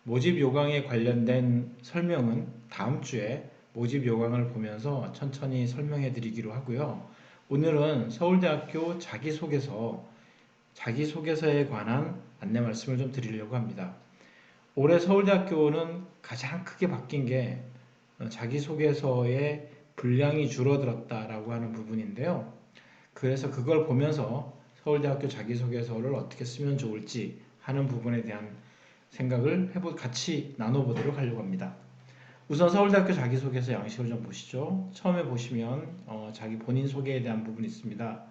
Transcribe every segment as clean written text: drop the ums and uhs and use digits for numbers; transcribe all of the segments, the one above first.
모집 요강에 관련된 설명은 다음 주에 모집 요강을 보면서 천천히 설명해 드리기로 하고요. 오늘은 서울대학교 자기소개서에 관한 안내 말씀을 좀 드리려고 합니다. 올해 서울대학교는 가장 크게 바뀐 게 자기소개서의 분량이 줄어들었다라고 하는 부분인데요. 그래서 그걸 보면서 서울대학교 자기소개서를 어떻게 쓰면 좋을지 하는 부분에 대한 생각을 같이 나눠보도록 하려고 합니다. 우선 서울대학교 자기소개서 양식을 좀 보시죠. 처음에 보시면 자기 본인 소개에 대한 부분이 있습니다.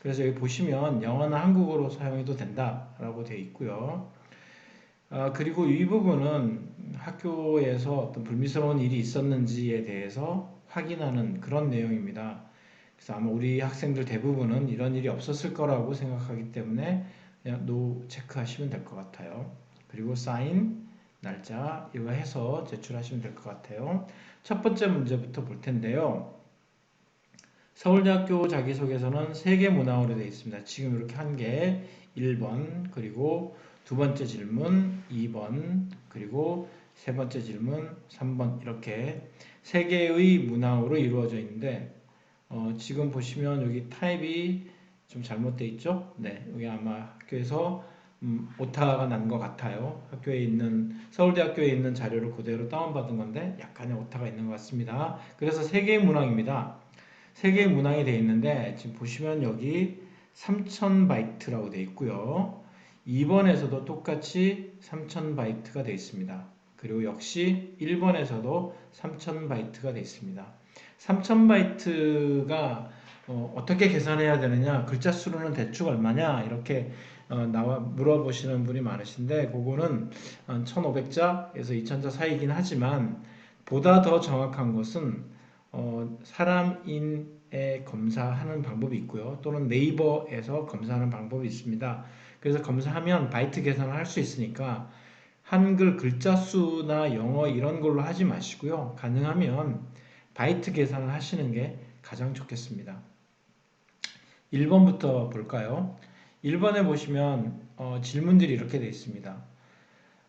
그래서 여기 보시면 영어나 한국어로 사용해도 된다라고 되어 있고요. 그리고 이 부분은 학교에서 어떤 불미스러운 일이 있었는지에 대해서 확인하는 그런 내용입니다. 그래서 아마 우리 학생들 대부분은 이런 일이 없었을 거라고 생각하기 때문에 그냥 노 체크하시면 될 것 같아요. 그리고 사인, 날짜 이거 해서 제출하시면 될 것 같아요. 첫 번째 문제부터 볼 텐데요. 서울대학교 자기소개서는 3개 문항으로 되어 있습니다. 지금 이렇게 한 개, 1번, 그리고 두 번째 질문, 2번, 그리고 세 번째 질문, 3번 이렇게 3개의 문항으로 이루어져 있는데 지금 보시면 여기 타입이 좀 잘못되어 있죠? 네, 여기 아마 학교에서 오타가 난 것 같아요. 서울대학교에 있는 자료를 그대로 다운받은 건데 약간의 오타가 있는 것 같습니다. 그래서 3개의 문항입니다. 3개의 문항이 되어 있는데 지금 보시면 여기 3000바이트라고 되어 있고요. 2번에서도 똑같이 3000바이트가 되어 있습니다. 그리고 역시 1번에서도 3000바이트가 되어 있습니다. 3000바이트가 어떻게 계산해야 되느냐, 글자 수로는 대충 얼마냐 이렇게 물어보시는 분이 많으신데 그거는 1500자에서 2000자 사이긴 하지만 보다 더 정확한 것은 사람인에 검사하는 방법이 있고요. 또는 네이버에서 검사하는 방법이 있습니다. 그래서 검사하면 바이트 계산을 할 수 있으니까 한글 글자 수나 영어 이런 걸로 하지 마시고요. 가능하면 바이트 계산을 하시는 게 가장 좋겠습니다. 1번부터 볼까요? 1번에 보시면 질문들이 이렇게 되어 있습니다.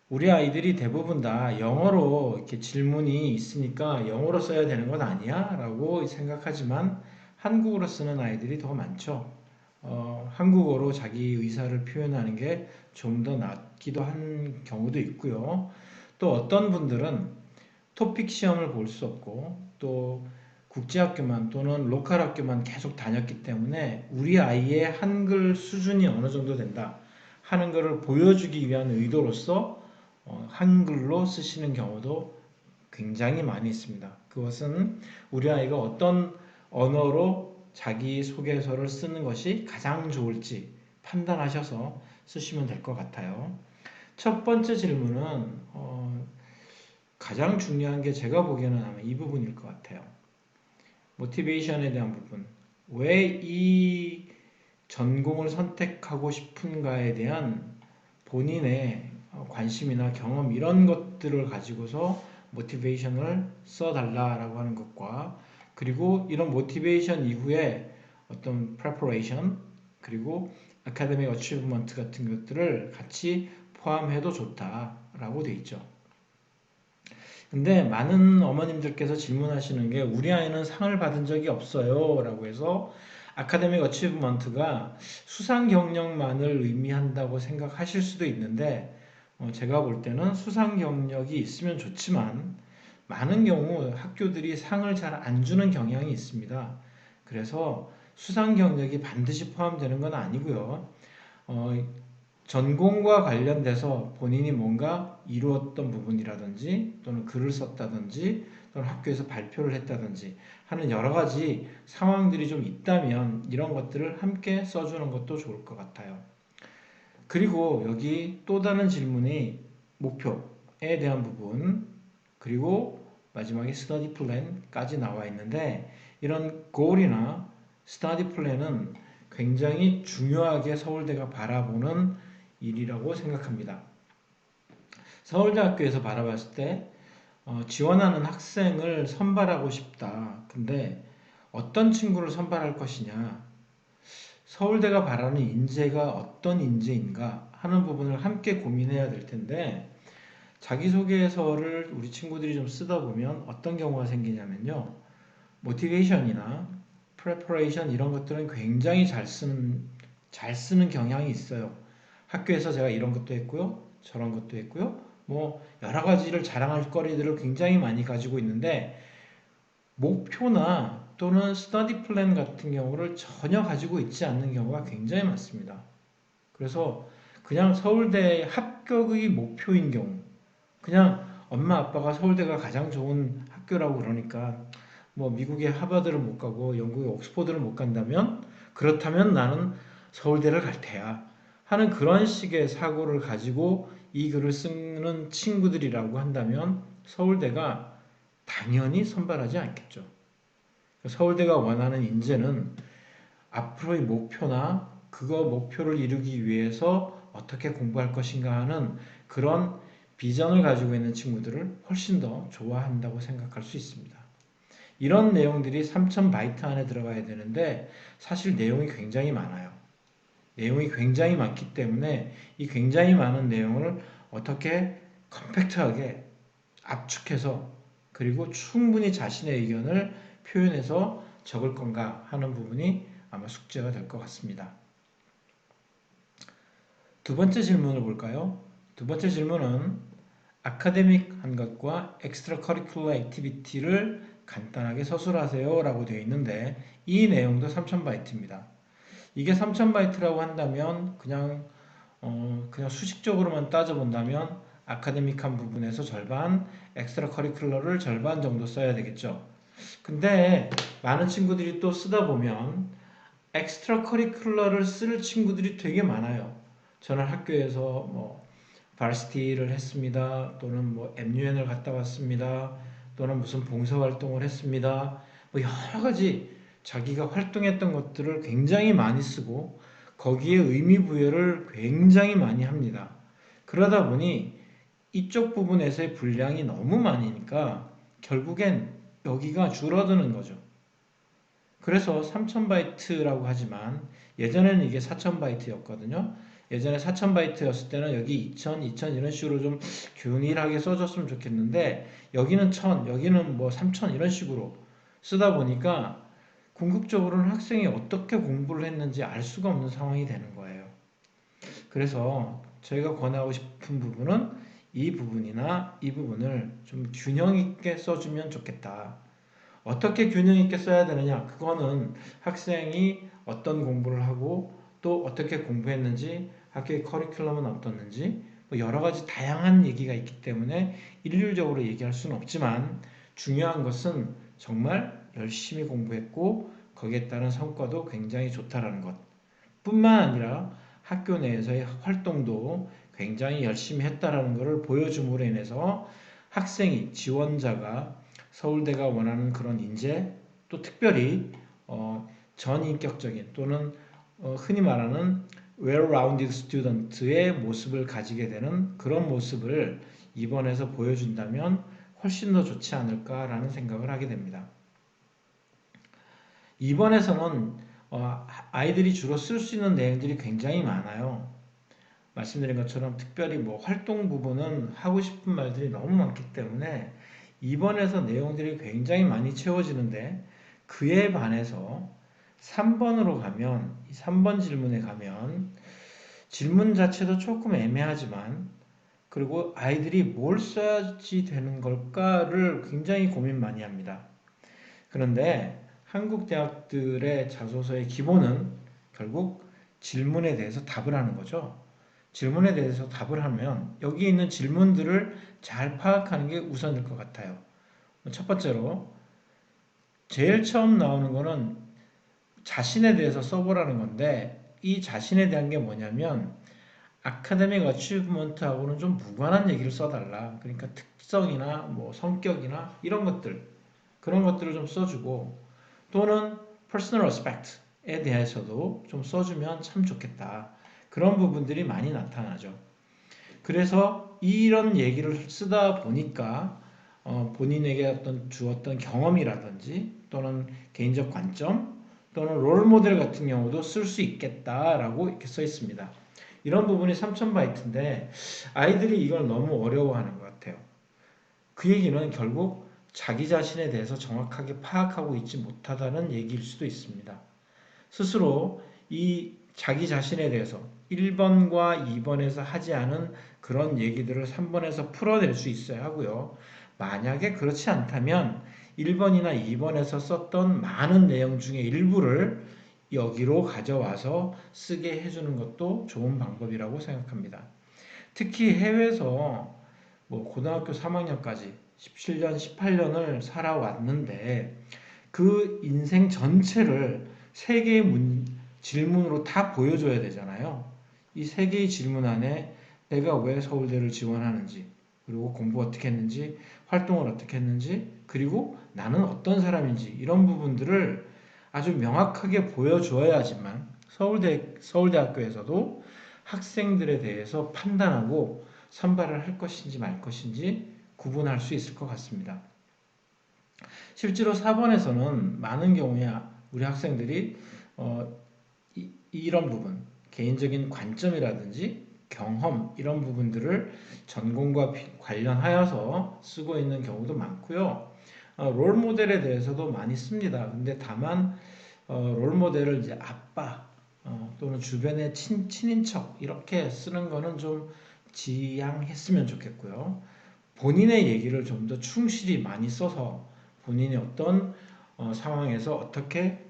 우리 아이들이 대부분 다 영어로 이렇게 질문이 있으니까 영어로 써야 되는 건 아니야? 라고 생각하지만 한국어로 쓰는 아이들이 더 많죠. 한국어로 자기 의사를 표현하는 게 좀 더 낫기도 한 경우도 있고요. 또 어떤 분들은 토픽 시험을 볼 수 없고 또 국제학교만 또는 로컬 학교만 계속 다녔기 때문에 우리 아이의 한글 수준이 어느 정도 된다 하는 것을 보여주기 위한 의도로서 한글로 쓰시는 경우도 굉장히 많이 있습니다. 그것은 우리 아이가 어떤 언어로 자기 소개서를 쓰는 것이 가장 좋을지 판단하셔서 쓰시면 될 것 같아요. 첫 번째 질문은 가장 중요한 게 제가 보기에는 아마 이 부분일 것 같아요. 모티베이션에 대한 부분. 왜 이 전공을 선택하고 싶은가에 대한 본인의 관심이나 경험 이런 것들을 가지고서 모티베이션을 써달라라고 하는 것과 그리고 이런 모티베이션 이후에 어떤 preparation 그리고 academic achievement 같은 것들을 같이 포함해도 좋다라고 되어 있죠. 근데 많은 어머님들께서 질문하시는 게 우리 아이는 상을 받은 적이 없어요 라고 해서 아카데믹 어치브먼트가 수상 경력만을 의미한다고 생각하실 수도 있는데 제가 볼 때는 수상 경력이 있으면 좋지만 많은 경우 학교들이 상을 잘 안 주는 경향이 있습니다. 그래서 수상 경력이 반드시 포함되는 건 아니고요. 전공과 관련돼서 본인이 뭔가 이루었던 부분이라든지 또는 글을 썼다든지 또는 학교에서 발표를 했다든지 하는 여러 가지 상황들이 좀 있다면 이런 것들을 함께 써주는 것도 좋을 것 같아요. 그리고 여기 또 다른 질문이 목표에 대한 부분 그리고 마지막에 스터디 플랜까지 나와 있는데 이런 goal이나 스터디 플랜은 굉장히 중요하게 서울대가 바라보는 일이라고 생각합니다. 서울대학교에서 바라봤을 때 지원하는 학생을 선발하고 싶다. 근데 어떤 친구를 선발할 것이냐 서울대가 바라는 인재가 어떤 인재인가 하는 부분을 함께 고민해야 될 텐데 자기소개서를 우리 친구들이 좀 쓰다 보면 어떤 경우가 생기냐면요. 모티베이션이나 프레퍼레이션 이런 것들은 굉장히 잘 쓰는 경향이 있어요. 학교에서 제가 이런 것도 했고요. 저런 것도 했고요. 뭐 여러 가지를 자랑할 거리들을 굉장히 많이 가지고 있는데 목표나 또는 스터디 플랜 같은 경우를 전혀 가지고 있지 않는 경우가 굉장히 많습니다. 그래서 그냥 서울대 합격이 목표인 경우, 그냥 엄마 아빠가 서울대가 가장 좋은 학교라고 그러니까 뭐 미국의 하버드를 못 가고 영국의 옥스퍼드를 못 간다면 그렇다면 나는 서울대를 갈 테야 하는 그런 식의 사고를 가지고 이 글을 쓰는 친구들이라고 한다면 서울대가 당연히 선발하지 않겠죠. 서울대가 원하는 인재는 앞으로의 목표나 그거 목표를 이루기 위해서 어떻게 공부할 것인가 하는 그런 비전을 가지고 있는 친구들을 훨씬 더 좋아한다고 생각할 수 있습니다. 이런 내용들이 3000바이트 안에 들어가야 되는데 사실 내용이 굉장히 많아요. 내용이 굉장히 많기 때문에 이 굉장히 많은 내용을 어떻게 컴팩트하게 압축해서 그리고 충분히 자신의 의견을 표현해서 적을 건가 하는 부분이 아마 숙제가 될 것 같습니다. 두 번째 질문을 볼까요? 두 번째 질문은 아카데믹한 것과 엑스트라 커리큘러 액티비티를 간단하게 서술하세요 라고 되어 있는데 이 내용도 3000바이트입니다. 이게 3000바이트라고 한다면 그냥 수식적으로만 따져본다면 아카데믹한 부분에서 절반, 엑스트라 커리큘러를 절반 정도 써야 되겠죠. 근데 많은 친구들이 또 쓰다 보면 엑스트라 커리큘러를 쓸 친구들이 되게 많아요. 저는 학교에서 뭐 바시티를 했습니다. 또는 뭐 MUN을 갔다 왔습니다. 또는 무슨 봉사활동을 했습니다. 뭐 여러 가지 자기가 활동했던 것들을 굉장히 많이 쓰고 거기에 의미 부여를 굉장히 많이 합니다. 그러다 보니 이쪽 부분에서의 분량이 너무 많으니까 결국엔 여기가 줄어드는 거죠. 그래서 3000바이트라고 하지만 예전에는 이게 4000바이트였거든요. 예전에 4000바이트였을 때는 여기 2000 이런 식으로 좀 균일하게 써줬으면 좋겠는데 여기는 1000, 여기는 뭐 3000 이런 식으로 쓰다 보니까 궁극적으로는 학생이 어떻게 공부를 했는지 알 수가 없는 상황이 되는 거예요. 그래서 저희가 권하고 싶은 부분은 이 부분이나 이 부분을 좀 균형 있게 써주면 좋겠다. 어떻게 균형 있게 써야 되느냐? 그거는 학생이 어떤 공부를 하고 또 어떻게 공부했는지, 학교의 커리큘럼은 어떻는지, 뭐 여러 가지 다양한 얘기가 있기 때문에 일률적으로 얘기할 수는 없지만 중요한 것은 정말 열심히 공부했고 거기에 따른 성과도 굉장히 좋다라는 것. 뿐만 아니라 학교 내에서의 활동도 굉장히 열심히 했다라는 것을 보여줌으로 인해서 학생이, 지원자가 서울대가 원하는 그런 인재, 또 특별히 전인격적인 또는 흔히 말하는 well-rounded student의 모습을 가지게 되는 그런 모습을 이번에서 보여준다면 훨씬 더 좋지 않을까라는 생각을 하게 됩니다. 이번에서는 아이들이 주로 쓸 수 있는 내용들이 굉장히 많아요. 말씀드린 것처럼 특별히 뭐 활동 부분은 하고 싶은 말들이 너무 많기 때문에 이번에서 내용들이 굉장히 많이 채워지는데 그에 반해서 3번으로 가면, 이 3번 질문에 가면 질문 자체도 조금 애매하지만 그리고 아이들이 뭘 써야지 되는 걸까를 굉장히 고민 많이 합니다. 그런데 한국 대학들의 자소서의 기본은 결국 질문에 대해서 답을 하는 거죠. 질문에 대해서 답을 하면 여기 있는 질문들을 잘 파악하는 게 우선일 것 같아요. 첫 번째로 제일 처음 나오는 거는 자신에 대해서 써보라는 건데 이 자신에 대한 게 뭐냐면 아카데믹 어치브먼트하고는 좀 무관한 얘기를 써달라. 그러니까 특성이나 뭐 성격이나 이런 것들 그런 것들을 좀 써주고 또는 personal aspect에 대해서도 좀 써주면 참 좋겠다. 그런 부분들이 많이 나타나죠. 그래서 이런 얘기를 쓰다 보니까 본인에게 어떤 주었던 경험이라든지 또는 개인적 관점 또는 롤 모델 같은 경우도 쓸 수 있겠다라고 이렇게 써 있습니다. 이런 부분이 3000바이트인데 아이들이 이걸 너무 어려워하는 것 같아요. 같아요. 그 얘기는 결국 자기 자신에 대해서 정확하게 파악하고 있지 못하다는 얘기일 수도 있습니다. 스스로 이 자기 자신에 대해서 1번과 2번에서 하지 않은 그런 얘기들을 3번에서 풀어낼 수 있어야 하고요. 만약에 그렇지 않다면 1번이나 2번에서 썼던 많은 내용 중에 일부를 여기로 가져와서 쓰게 해주는 것도 좋은 방법이라고 생각합니다. 특히 해외에서 뭐 고등학교 3학년까지 17년, 18년을 살아왔는데 그 인생 전체를 세 개의 질문으로 다 보여줘야 되잖아요. 이 세 개의 질문 안에 내가 왜 서울대를 지원하는지, 그리고 공부 어떻게 했는지, 활동을 어떻게 했는지, 그리고 나는 어떤 사람인지 이런 부분들을 아주 명확하게 보여줘야지만 서울대학교에서도 학생들에 대해서 판단하고 선발을 할 것인지 말 것인지 구분할 수 있을 것 같습니다. 실제로 4번에서는 많은 경우에 우리 학생들이 이런 부분, 개인적인 관점이라든지 경험 이런 부분들을 전공과 관련하여서 쓰고 있는 경우도 많고요. 롤 모델에 대해서도 많이 씁니다. 근데 다만 롤 모델을 이제 아빠 또는 주변의 친인척 이렇게 쓰는 거는 좀 지양했으면 좋겠고요. 본인의 얘기를 좀 더 충실히 많이 써서 본인이 어떤 상황에서 어떻게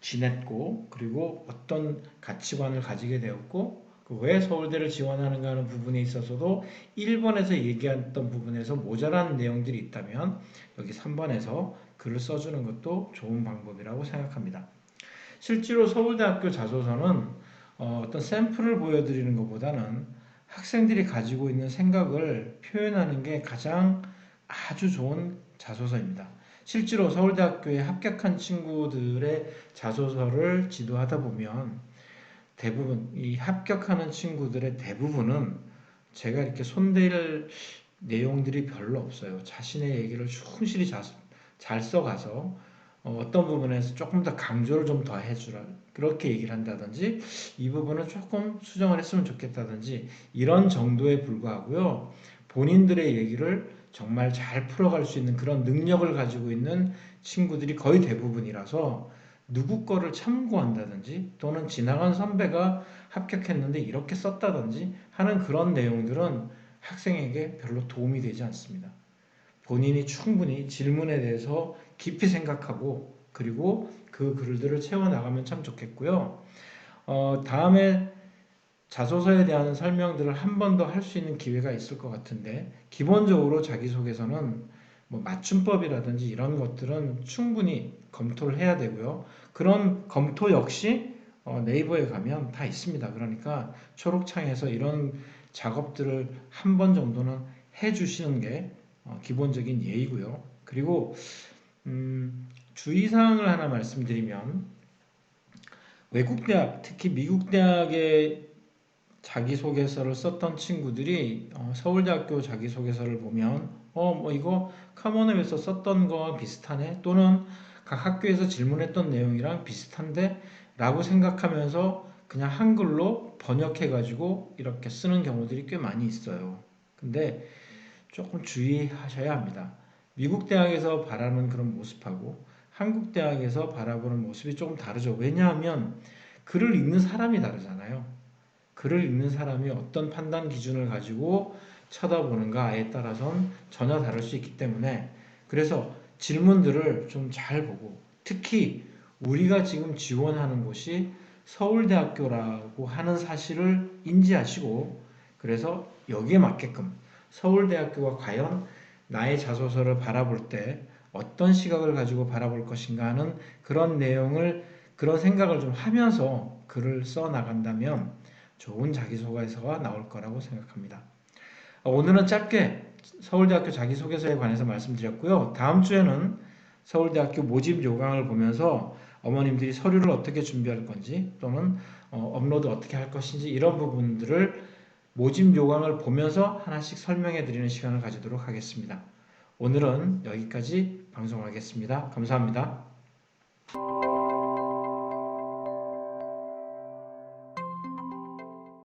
지냈고 그리고 어떤 가치관을 가지게 되었고 왜 서울대를 지원하는가 하는 부분에 있어서도 1번에서 얘기했던 부분에서 모자란 내용들이 있다면 여기 3번에서 글을 써주는 것도 좋은 방법이라고 생각합니다. 실제로 서울대학교 자소서는 어떤 샘플을 보여드리는 것보다는 학생들이 가지고 있는 생각을 표현하는 게 가장 아주 좋은 자소서입니다. 실제로 서울대학교에 합격한 친구들의 자소서를 지도하다 보면 대부분 이 합격하는 친구들의 대부분은 제가 이렇게 손댈 내용들이 별로 없어요. 자신의 얘기를 충실히 잘 써가서 어떤 부분에서 조금 더 강조를 좀 더 해주라 그렇게 얘기를 한다든지 이 부분은 조금 수정을 했으면 좋겠다든지 이런 정도에 불과하고요. 본인들의 얘기를 정말 잘 풀어갈 수 있는 그런 능력을 가지고 있는 친구들이 거의 대부분이라서 누구 거를 참고한다든지 또는 지나간 선배가 합격했는데 이렇게 썼다든지 하는 그런 내용들은 학생에게 별로 도움이 되지 않습니다. 본인이 충분히 질문에 대해서 깊이 생각하고 그리고 그 글들을 채워나가면 참 좋겠고요. 다음에 자소서에 대한 설명들을 한 번 더 할 수 있는 기회가 있을 것 같은데 기본적으로 자기소개서는 뭐 맞춤법이라든지 이런 것들은 충분히 검토를 해야 되고요. 그런 검토 역시 네이버에 가면 다 있습니다. 그러니까 초록창에서 이런 작업들을 한 번 정도는 해주시는 게 기본적인 예의고요. 그리고 주의사항을 하나 말씀드리면 외국 대학, 특히 미국 대학의 자기소개서를 썼던 친구들이 서울대학교 자기소개서를 보면 뭐 이거 카모노에서 썼던 거 비슷하네 또는 각 학교에서 질문했던 내용이랑 비슷한데 라고 생각하면서 그냥 한글로 번역해 가지고 이렇게 쓰는 경우들이 꽤 많이 있어요. 근데 조금 주의하셔야 합니다. 미국 대학에서 바라는 그런 모습하고 한국 대학에서 바라보는 모습이 조금 다르죠. 왜냐하면 글을 읽는 사람이 다르잖아요. 글을 읽는 사람이 어떤 판단 기준을 가지고 쳐다보는가에 따라서는 전혀 다를 수 있기 때문에 그래서 질문들을 좀 잘 보고 특히 우리가 지금 지원하는 곳이 서울대학교라고 하는 사실을 인지하시고 그래서 여기에 맞게끔 서울대학교가 과연 나의 자소서를 바라볼 때 어떤 시각을 가지고 바라볼 것인가 하는 그런 내용을 그런 생각을 좀 하면서 글을 써 나간다면 좋은 자기소개서가 나올 거라고 생각합니다. 오늘은 짧게 서울대학교 자기소개서에 관해서 말씀드렸고요. 다음 주에는 서울대학교 모집 요강을 보면서 어머님들이 서류를 어떻게 준비할 건지 또는 업로드 어떻게 할 것인지 이런 부분들을 모집 요강을 보면서 하나씩 설명해 드리는 시간을 가지도록 하겠습니다. 오늘은 여기까지 방송하겠습니다. 감사합니다.